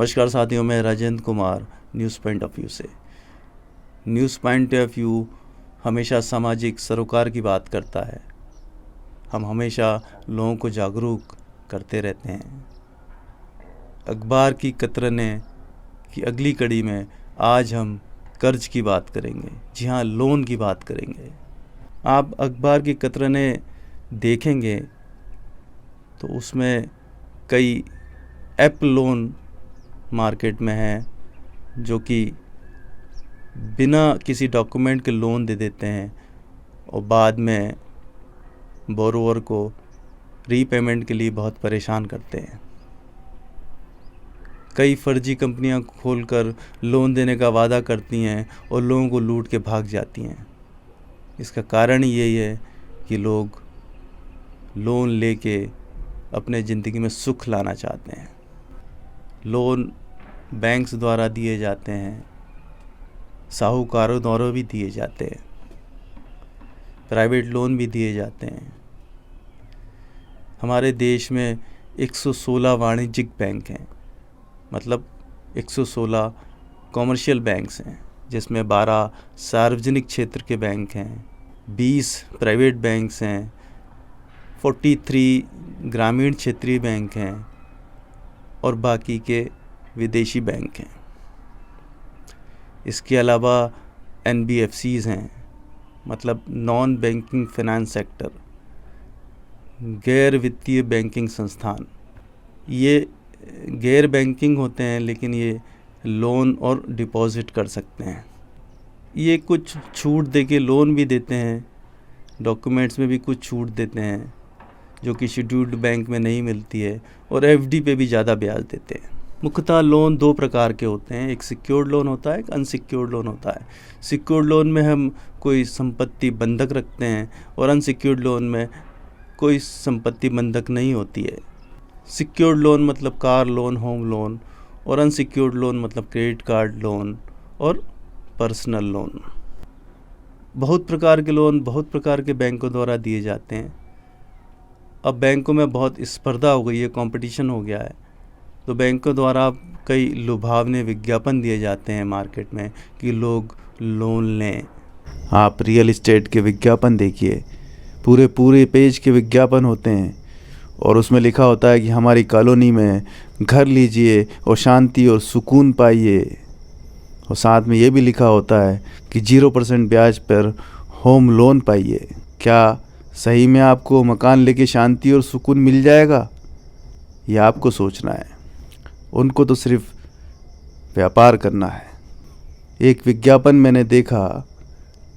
नमस्कार साथियों, मैं Rajendra Kumar news point of view से। न्यूज़ पॉइंट ऑफ व्यू हमेशा सामाजिक सरोकार की बात करता है। हम हमेशा लोगों को जागरूक करते रहते हैं। अखबार की कतरनें की अगली कड़ी में आज हम कर्ज की बात करेंगे। जी हाँ, लोन की बात करेंगे। आप अखबार की कतरनें देखेंगे तो उसमें कई ऐप लोन मार्केट में है जो कि बिना किसी डॉक्यूमेंट के लोन दे देते हैं और बाद में बोरोवर को रीपेमेंट के लिए बहुत परेशान करते हैं। कई फर्जी कंपनियां खोलकर लोन देने का वादा करती हैं और लोगों को लूट के भाग जाती हैं। इसका कारण यही है कि लोग लोन लेके अपने ज़िंदगी में सुख लाना चाहते हैं। लोन बैंक्स द्वारा दिए जाते हैं, साहूकारों द्वारा भी दिए जाते हैं, प्राइवेट लोन भी दिए जाते हैं। हमारे देश में 116 वाणिज्यिक बैंक हैं, मतलब 116 कॉमर्शियल बैंक्स हैं, जिसमें 12 सार्वजनिक क्षेत्र के बैंक हैं, 20 प्राइवेट बैंक्स हैं, 43 ग्रामीण क्षेत्रीय बैंक हैं और बाकी के विदेशी बैंक हैं। इसके अलावा NBFCs हैं, मतलब नॉन बैंकिंग फाइनेंस सेक्टर, गैर वित्तीय बैंकिंग संस्थान। ये गैर बैंकिंग होते हैं लेकिन ये लोन और डिपॉजिट कर सकते हैं। ये कुछ छूट देके लोन भी देते हैं, डॉक्यूमेंट्स में भी कुछ छूट देते हैं जो कि शेड्यूल्ड बैंक में नहीं मिलती है, और FD पे भी ज़्यादा ब्याज देते हैं। मुख्यतः लोन दो प्रकार के होते हैं, एक सिक्योर्ड लोन होता है, एक अनसिक्योर्ड लोन होता है। सिक्योर्ड लोन में हम कोई संपत्ति बंधक रखते हैं और अनसिक्योर्ड लोन में कोई संपत्ति बंधक नहीं होती है। सिक्योर्ड लोन मतलब कार लोन, होम लोन, और अनसिक्योर्ड लोन मतलब क्रेडिट कार्ड लोन और पर्सनल लोन। बहुत प्रकार के लोन बहुत प्रकार के बैंकों द्वारा दिए जाते हैं। अब बैंकों में बहुत स्पर्धा हो गई है, कंपटीशन हो गया है, तो बैंकों द्वारा कई लुभावने विज्ञापन दिए जाते हैं मार्केट में कि लोग लोन लें। आप रियल एस्टेट के विज्ञापन देखिए, पूरे पेज के विज्ञापन होते हैं और उसमें लिखा होता है कि हमारी कॉलोनी में घर लीजिए और शांति और सुकून पाइए, और साथ में ये भी लिखा होता है कि 0% ब्याज पर होम लोन पाइए। क्या सही में आपको मकान लेके शांति और सुकून मिल जाएगा? यह आपको सोचना है। उनको तो सिर्फ व्यापार करना है। एक विज्ञापन मैंने देखा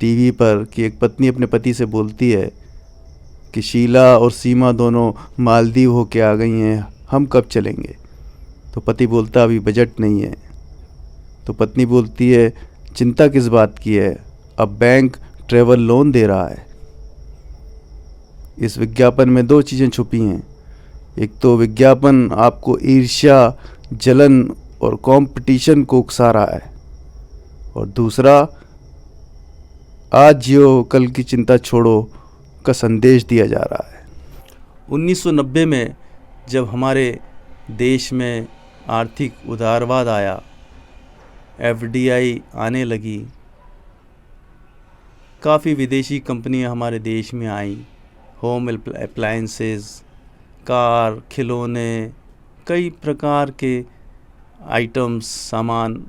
टीवी पर कि एक पत्नी अपने पति से बोलती है कि शीला और सीमा दोनों मालदीव होके आ गई हैं, हम कब चलेंगे? तो पति बोलता अभी बजट नहीं है। तो पत्नी बोलती है चिंता किस बात की है, अब बैंक ट्रैवल लोन दे रहा है। इस विज्ञापन में दो चीज़ें छुपी हैं। एक तो विज्ञापन आपको ईर्ष्या, जलन और कंपटीशन को उकसा रहा है, और दूसरा आज जियो कल की चिंता छोड़ो का संदेश दिया जा रहा है। 1990 में जब हमारे देश में आर्थिक उदारवाद आया, FDI आने लगी, काफ़ी विदेशी कंपनियां हमारे देश में आईं, होम अप्लायंसेस, कार, खिलौने, कई प्रकार के आइटम्स, सामान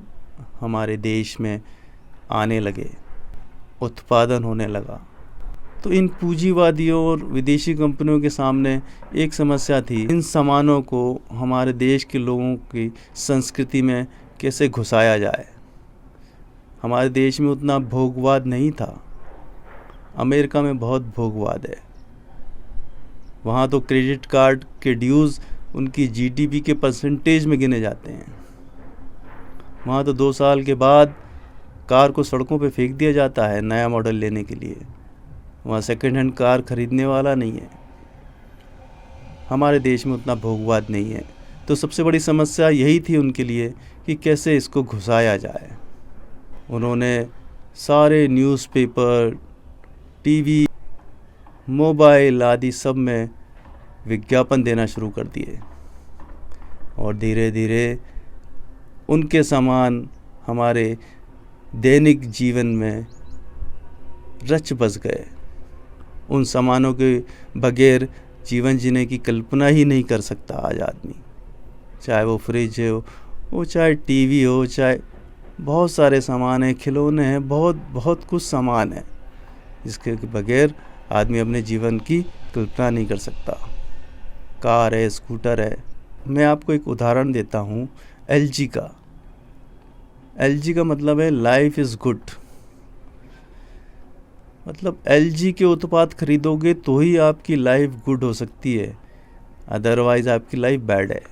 हमारे देश में आने लगे, उत्पादन होने लगा। तो इन पूंजीवादियों और विदेशी कंपनियों के सामने एक समस्या थी, इन सामानों को हमारे देश के लोगों की संस्कृति में कैसे घुसाया जाए। हमारे देश में उतना भोगवाद नहीं था, अमेरिका में बहुत भोगवाद है। वहाँ तो क्रेडिट कार्ड के ड्यूज़ उनकी GDP के परसेंटेज में गिने जाते हैं। वहाँ तो 2 साल के बाद कार को सड़कों पे फेंक दिया जाता है नया मॉडल लेने के लिए। वहाँ सेकंड हैंड कार खरीदने वाला नहीं है। हमारे देश में उतना भोगवाद नहीं है, तो सबसे बड़ी समस्या यही थी उनके लिए कि कैसे इसको घुसाया जाए। उन्होंने सारे न्यूज़पेपर, टीवी, मोबाइल आदि सब में विज्ञापन देना शुरू कर दिए, और धीरे धीरे उनके सामान हमारे दैनिक जीवन में रच बस गए। उन सामानों के बगैर जीवन जीने की कल्पना ही नहीं कर सकता आज आदमी। चाहे वो फ्रिज हो, वो चाहे टीवी हो, चाहे बहुत सारे सामान हैं, खिलौने हैं, बहुत बहुत कुछ सामान है जिसके बगैर आदमी अपने जीवन की कल्पना नहीं कर सकता। कार है, स्कूटर है। मैं आपको एक उदाहरण देता हूँ LG का। LG का मतलब है लाइफ इज़ गुड। मतलब LG के उत्पाद खरीदोगे तो ही आपकी लाइफ गुड हो सकती है, अदरवाइज़ आपकी लाइफ बैड है।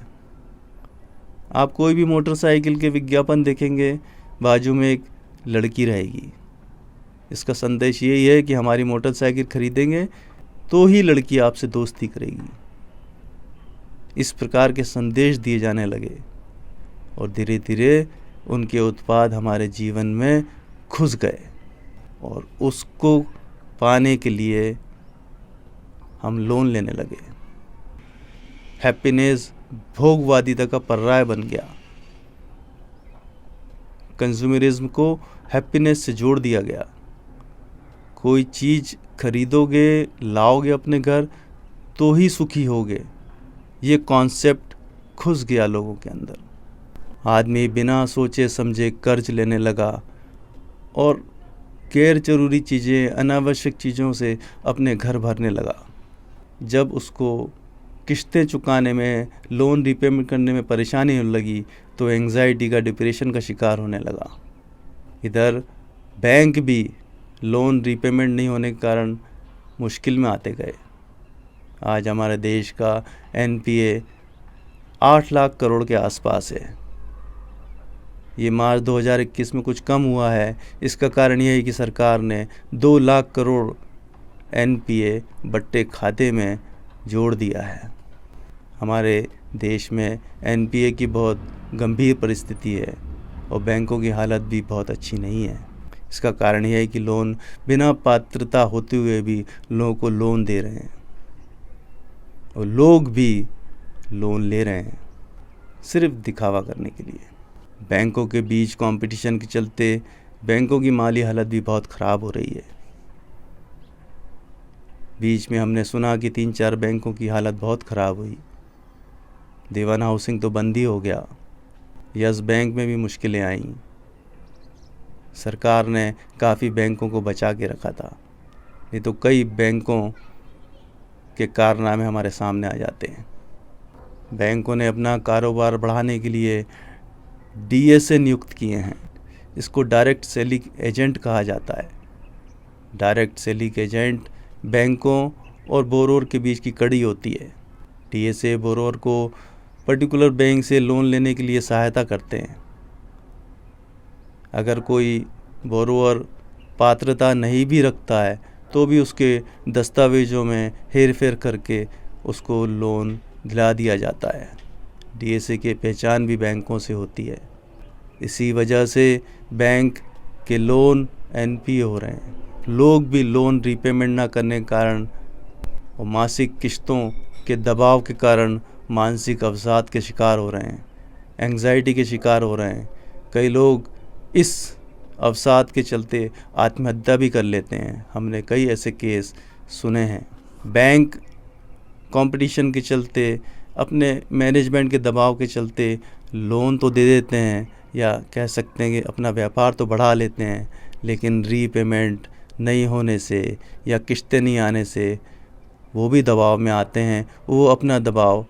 आप कोई भी मोटरसाइकिल के विज्ञापन देखेंगे, बाजू में एक लड़की रहेगी। इसका संदेश यही है कि हमारी मोटरसाइकिल खरीदेंगे तो ही लड़की आपसे दोस्ती करेगी। इस प्रकार के संदेश दिए जाने लगे और धीरे धीरे उनके उत्पाद हमारे जीवन में घुस गए और उसको पाने के लिए हम लोन लेने लगे। हैप्पीनेस भोगवादिता का पर्याय बन गया। कंज्यूमरिज्म को हैप्पीनेस से जोड़ दिया गया। कोई चीज़ खरीदोगे, लाओगे अपने घर तो ही सुखी होगे, ये कॉन्सेप्ट घुस गया लोगों के अंदर। आदमी बिना सोचे समझे कर्ज लेने लगा और गैर जरूरी चीज़ें, अनावश्यक चीज़ों से अपने घर भरने लगा। जब उसको किस्तें चुकाने में, लोन रीपेमेंट करने में परेशानी होने लगी तो एंग्जाइटी का, डिप्रेशन का शिकार होने लगा। इधर बैंक भी लोन रीपेमेंट नहीं होने के कारण मुश्किल में आते गए। आज हमारे देश का NPA 8 लाख करोड़ के आसपास है। ये मार्च 2021 में कुछ कम हुआ है। इसका कारण यह है कि सरकार ने 2 लाख करोड़ NPA बट्टे खाते में जोड़ दिया है। हमारे देश में NPA की बहुत गंभीर परिस्थिति है और बैंकों की हालत भी बहुत अच्छी नहीं है। इसका कारण यह है कि लोन बिना पात्रता होते हुए भी लोगों को लोन दे रहे हैं और लोग भी लोन ले रहे हैं सिर्फ दिखावा करने के लिए। बैंकों के बीच कंपटीशन के चलते बैंकों की माली हालत भी बहुत ख़राब हो रही है। बीच में हमने सुना कि 3-4 बैंकों की हालत बहुत ख़राब हुई। देवान हाउसिंग तो बंद ही हो गया। यस बैंक में भी मुश्किलें आईं। सरकार ने काफ़ी बैंकों को बचा के रखा था, नहीं तो कई बैंकों के कारनामे हमारे सामने आ जाते हैं। बैंकों ने अपना कारोबार बढ़ाने के लिए DSA नियुक्त किए हैं। इसको डायरेक्ट सेलिंग एजेंट कहा जाता है। डायरेक्ट सेलिंग एजेंट बैंकों और बोरोर के बीच की कड़ी होती है। DSA बोरोर को पर्टिकुलर बैंक से लोन लेने के लिए सहायता करते हैं। अगर कोई बोरोवर पात्रता नहीं भी रखता है तो भी उसके दस्तावेज़ों में हेर फेर करके उसको लोन दिला दिया जाता है। DSA की पहचान भी बैंकों से होती है। इसी वजह से बैंक के लोन NPA हो रहे हैं। लोग भी लोन रीपेमेंट ना करने के कारण और मासिक किस्तों के दबाव के कारण मानसिक अवसाद के शिकार हो रहे हैं, एंग्जाइटी के शिकार हो रहे हैं। कई लोग इस अवसाद के चलते आत्महत्या भी कर लेते हैं। हमने कई ऐसे केस सुने हैं। बैंक कंपटीशन के चलते, अपने मैनेजमेंट के दबाव के चलते लोन तो दे देते हैं या कह सकते हैं कि अपना व्यापार तो बढ़ा लेते हैं, लेकिन रीपेमेंट नहीं होने से या किस्तें नहीं आने से वो भी दबाव में आते हैं। वो अपना दबाव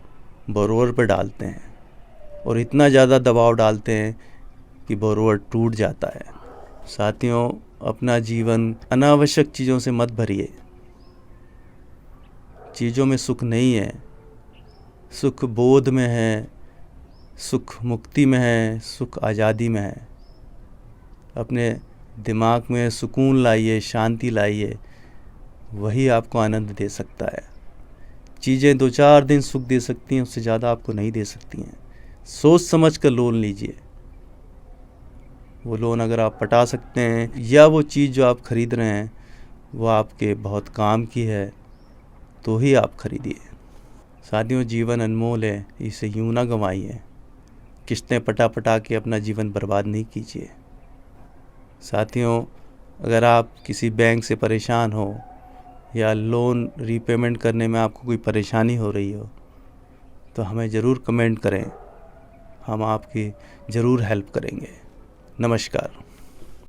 बोरोवर पर डालते हैं और इतना ज़्यादा दबाव डालते हैं कि बोरोवर टूट जाता है। साथियों, अपना जीवन अनावश्यक चीज़ों से मत भरिए। चीज़ों में सुख नहीं है। सुख बोध में है, सुख मुक्ति में है, सुख आज़ादी में है। अपने दिमाग में सुकून लाइए, शांति लाइए, वही आपको आनंद दे सकता है। चीज़ें 2-4 दिन सुख दे सकती हैं, उससे ज़्यादा आपको नहीं दे सकती हैं। सोच समझ कर लोन लीजिए। वो लोन अगर आप पटा सकते हैं या वो चीज़ जो आप खरीद रहे हैं वो आपके बहुत काम की है तो ही आप खरीदिए। साथियों, जीवन अनमोल है, इसे यूं ना गंवाइए। किस्तें पटा के अपना जीवन बर्बाद नहीं कीजिए। साथियों, अगर आप किसी बैंक से परेशान हो या लोन रीपेमेंट करने में आपको कोई परेशानी हो रही हो तो हमें ज़रूर कमेंट करें, हम आपकी ज़रूर हेल्प करेंगे। नमस्कार।